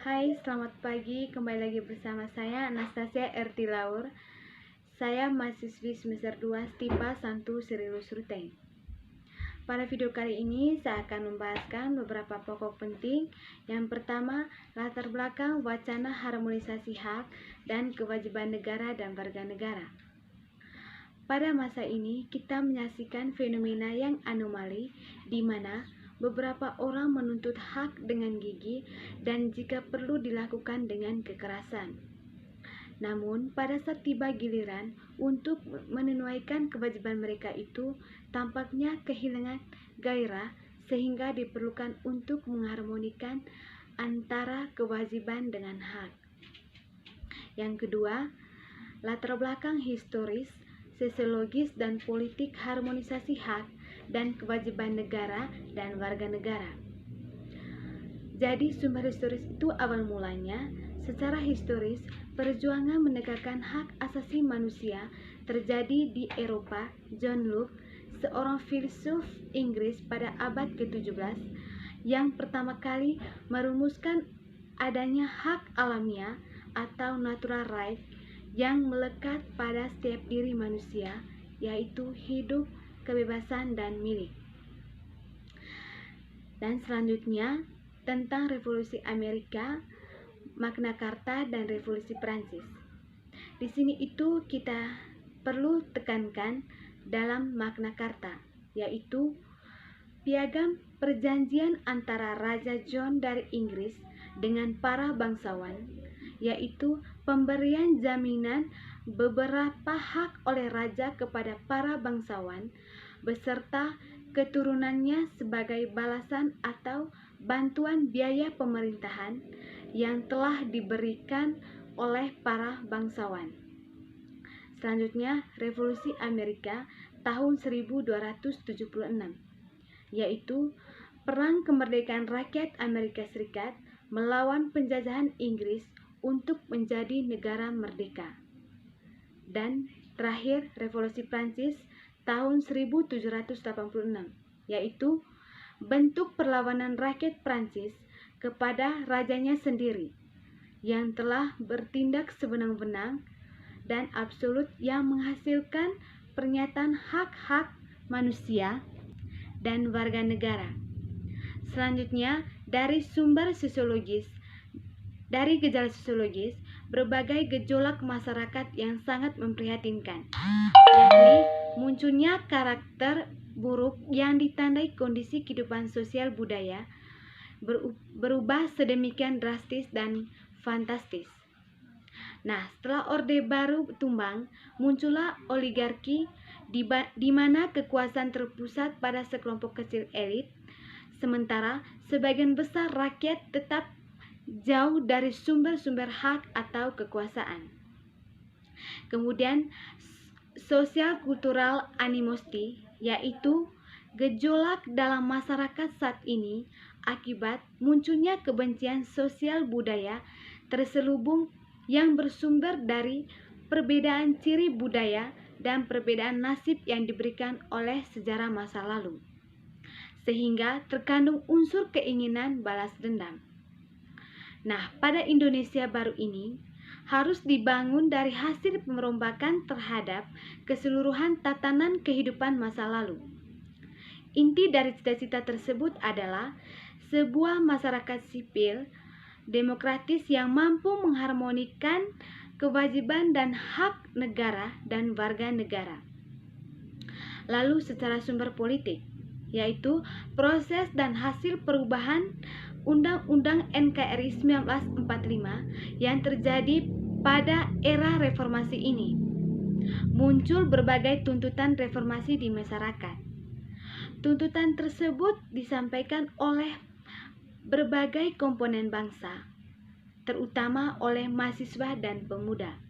Hai, selamat pagi. Kembali lagi bersama saya Anastasia Erti Laur. Saya mahasiswi semester 2 STIPA Santu Serilus Ruteng. Pada video kali ini saya akan membahaskan beberapa pokok penting. Yang pertama, latar belakang wacana harmonisasi hak dan kewajiban negara dan warga negara. Pada masa ini, kita menyaksikan fenomena yang anomali di mana beberapa orang menuntut hak dengan gigih dan jika perlu dilakukan dengan kekerasan. Namun, pada saat tiba giliran untuk menunaikan kewajiban mereka itu, tampaknya kehilangan gairah sehingga diperlukan untuk mengharmonikan antara kewajiban dengan hak. Yang kedua, latar belakang historis, sosiologis, dan politik harmonisasi hak dan kewajiban negara dan warga negara. Jadi sumber historis itu awal mulanya, secara historis, perjuangan menegakkan hak asasi manusia terjadi di Eropa. John Locke, seorang filsuf Inggris pada abad ke-17, yang pertama kali merumuskan adanya hak alamiah atau natural right yang melekat pada setiap diri manusia, yaitu hidup, kebebasan, dan milik. Dan selanjutnya tentang Revolusi Amerika, Magna Carta, dan Revolusi Prancis. Di sini itu kita perlu tekankan dalam Magna Carta, yaitu piagam perjanjian antara Raja John dari Inggris dengan para bangsawan, yaitu pemberian jaminan beberapa hak oleh raja kepada para bangsawan beserta keturunannya sebagai balasan atau bantuan biaya pemerintahan yang telah diberikan oleh para bangsawan. Selanjutnya, Revolusi Amerika tahun 1276, yaitu Perang Kemerdekaan Rakyat Amerika Serikat melawan penjajahan Inggris untuk menjadi negara merdeka. Dan terakhir, Revolusi Prancis tahun 1786, yaitu bentuk perlawanan rakyat Prancis kepada rajanya sendiri yang telah bertindak sewenang-wenang dan absolut yang menghasilkan pernyataan hak-hak manusia dan warga negara. Selanjutnya, dari sumber sosiologis, dari gejala sosiologis, berbagai gejolak masyarakat yang sangat memprihatinkan, yakni munculnya karakter buruk yang ditandai kondisi kehidupan sosial budaya berubah sedemikian drastis dan fantastis. Nah, setelah Orde Baru tumbang, muncullah oligarki di mana kekuasaan terpusat pada sekelompok kecil elit, sementara sebagian besar rakyat tetap jauh dari sumber-sumber hak atau kekuasaan. Kemudian, sosial kultural animosity, yaitu gejolak dalam masyarakat saat ini akibat munculnya kebencian sosial budaya terselubung yang bersumber dari perbedaan ciri budaya dan perbedaan nasib yang diberikan oleh sejarah masa lalu, sehingga terkandung unsur keinginan balas dendam. Nah, pada Indonesia baru ini harus dibangun dari hasil pemberombakan terhadap keseluruhan tatanan kehidupan masa lalu. Inti dari cita-cita tersebut adalah sebuah masyarakat sipil demokratis yang mampu mengharmonikan kewajiban dan hak negara dan warga negara. Lalu secara sumber politik, yaitu proses dan hasil perubahan Undang-Undang NKRI 1945 yang terjadi pada era reformasi ini. Muncul berbagai tuntutan reformasi di masyarakat. Tuntutan tersebut disampaikan oleh berbagai komponen bangsa, terutama oleh mahasiswa dan pemuda.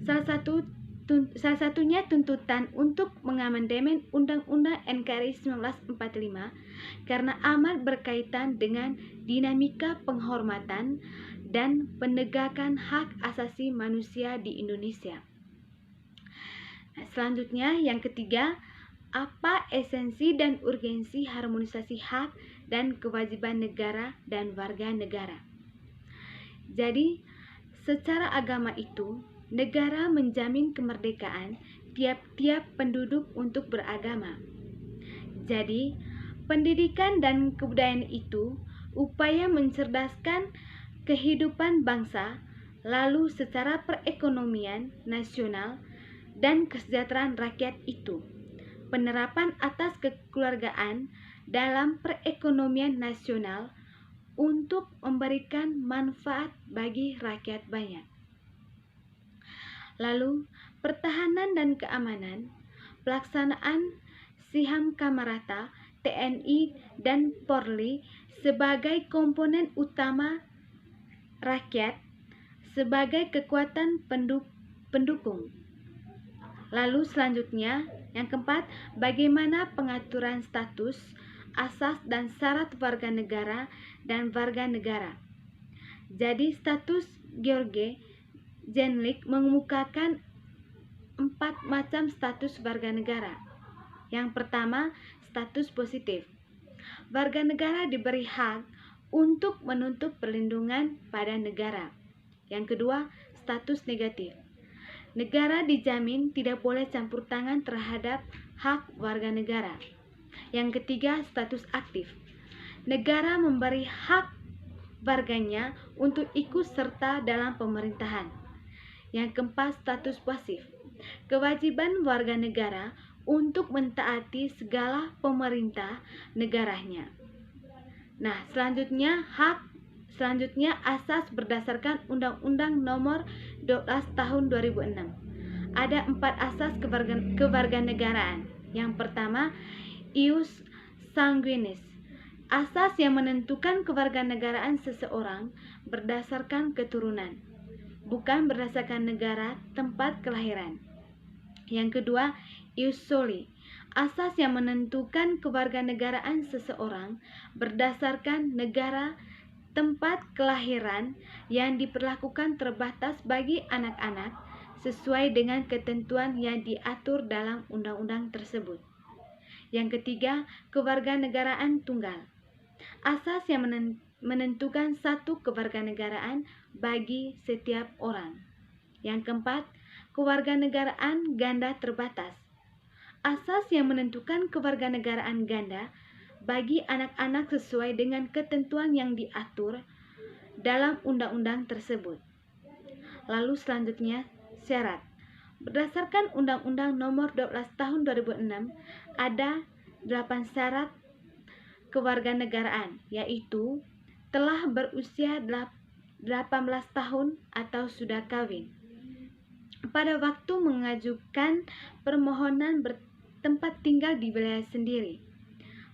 Salah satunya tuntutan untuk mengamandemen Undang-Undang NKRI 1945 karena amat berkaitan dengan dinamika penghormatan dan penegakan hak asasi manusia di Indonesia. Selanjutnya, yang ketiga, apa esensi dan urgensi harmonisasi hak dan kewajiban negara dan warga negara? Jadi, secara agama itu, negara menjamin kemerdekaan tiap-tiap penduduk untuk beragama. Jadi, pendidikan dan kebudayaan itu upaya mencerdaskan kehidupan bangsa, lalu secara perekonomian nasional dan kesejahteraan rakyat itu. Penerapan atas kekeluargaan dalam perekonomian nasional untuk memberikan manfaat bagi rakyat banyak. Lalu, pertahanan dan keamanan, pelaksanaan Siham Kamarata, TNI, dan Polri sebagai komponen utama rakyat sebagai kekuatan pendukung. Lalu selanjutnya, yang keempat, bagaimana pengaturan status, asas dan syarat warga negara dan warga negara. Jadi status George Jenlik mengemukakan 4 macam status warga negara. Yang pertama, status positif. Warga negara diberi hak untuk menuntut perlindungan pada negara. Yang kedua, status negatif. Negara dijamin tidak boleh campur tangan terhadap hak warga negara. Yang ketiga, status aktif. Negara memberi hak warganya untuk ikut serta dalam pemerintahan. Yang keempat, status pasif. Kewajiban warga negara untuk mentaati segala pemerintah negaranya. Nah, selanjutnya asas berdasarkan Undang-Undang Nomor 12 Tahun 2006. Ada 4 asas kewarganegaraan. Yang pertama, ius sanguinis. Asas yang menentukan kewarganegaraan seseorang berdasarkan keturunan, bukan berdasarkan negara tempat kelahiran. Yang kedua, ius soli. Asas yang menentukan kewarganegaraan seseorang berdasarkan negara tempat kelahiran yang diperlakukan terbatas bagi anak-anak sesuai dengan ketentuan yang diatur dalam undang-undang tersebut. Yang ketiga, kewarganegaraan tunggal. Asas yang menentukan satu kewarganegaraan bagi setiap orang. Yang keempat, kewarganegaraan ganda terbatas. Asas yang menentukan kewarganegaraan ganda bagi anak-anak sesuai dengan ketentuan yang diatur dalam undang-undang tersebut. Lalu selanjutnya, syarat. Berdasarkan Undang-Undang Nomor 12 Tahun 2006, ada 8 syarat kewarganegaraan, yaitu telah berusia 18 tahun atau sudah kawin. Pada waktu mengajukan permohonan bertempat tinggal di wilayah sendiri.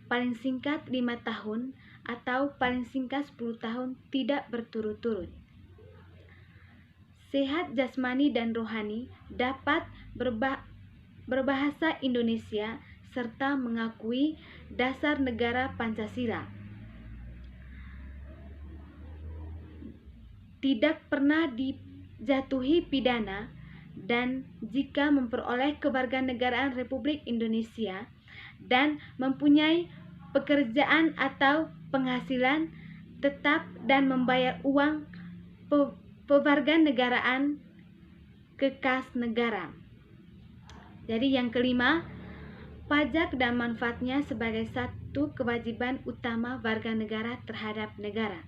Paling singkat 5 tahun atau paling singkat 10 tahun tidak berturut-turut. Sehat jasmani dan rohani, dapat berbahasa Indonesia serta mengakui dasar negara Pancasila. Tidak pernah dijatuhi pidana dan jika memperoleh kewarganegaraan Republik Indonesia dan mempunyai pekerjaan atau penghasilan tetap dan membayar uang pewarganegaraan ke kas negara. Jadi yang kelima, pajak dan manfaatnya sebagai satu kewajiban utama warga negara terhadap negara.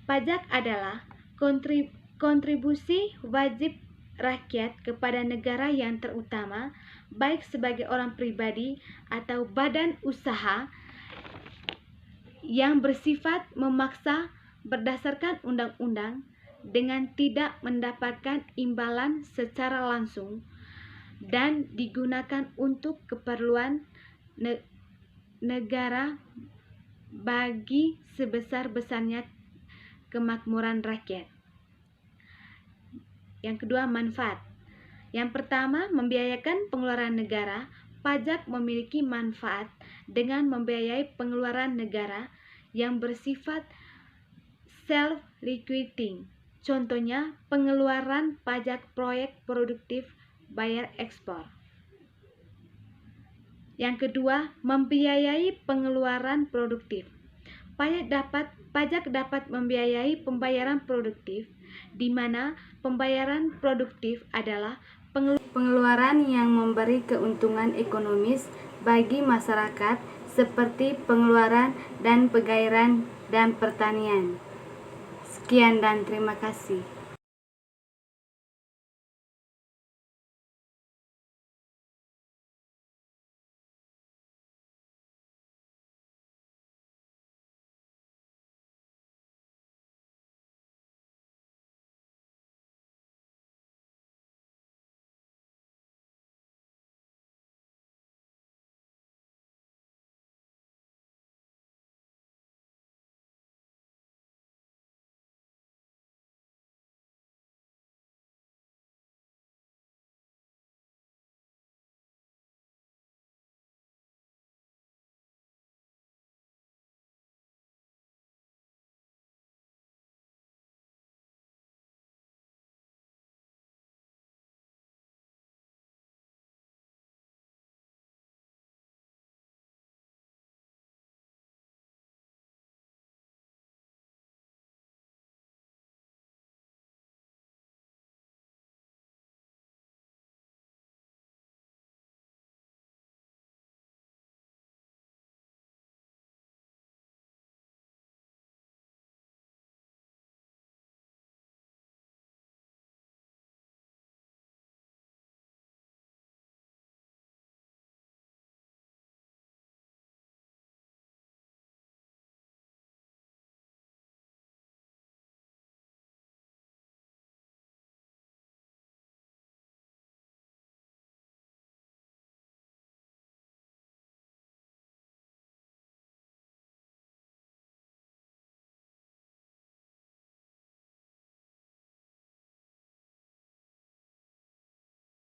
Pajak adalah kontribusi wajib rakyat kepada negara yang terutama baik sebagai orang pribadi atau badan usaha yang bersifat memaksa berdasarkan undang-undang dengan tidak mendapatkan imbalan secara langsung dan digunakan untuk keperluan negara bagi sebesar-besarnya kemakmuran rakyat. Yang kedua, manfaat. Yang pertama, membiayakan pengeluaran negara. Pajak memiliki manfaat dengan membiayai pengeluaran negara yang bersifat self-liquidating. Contohnya, pengeluaran pajak proyek produktif bayar ekspor. Yang kedua, membiayai pengeluaran produktif. Pajak dapat membiayai pembayaran produktif, di mana pembayaran produktif adalah pengeluaran yang memberi keuntungan ekonomis bagi masyarakat seperti pengeluaran dan pegairan dan pertanian. Sekian dan terima kasih.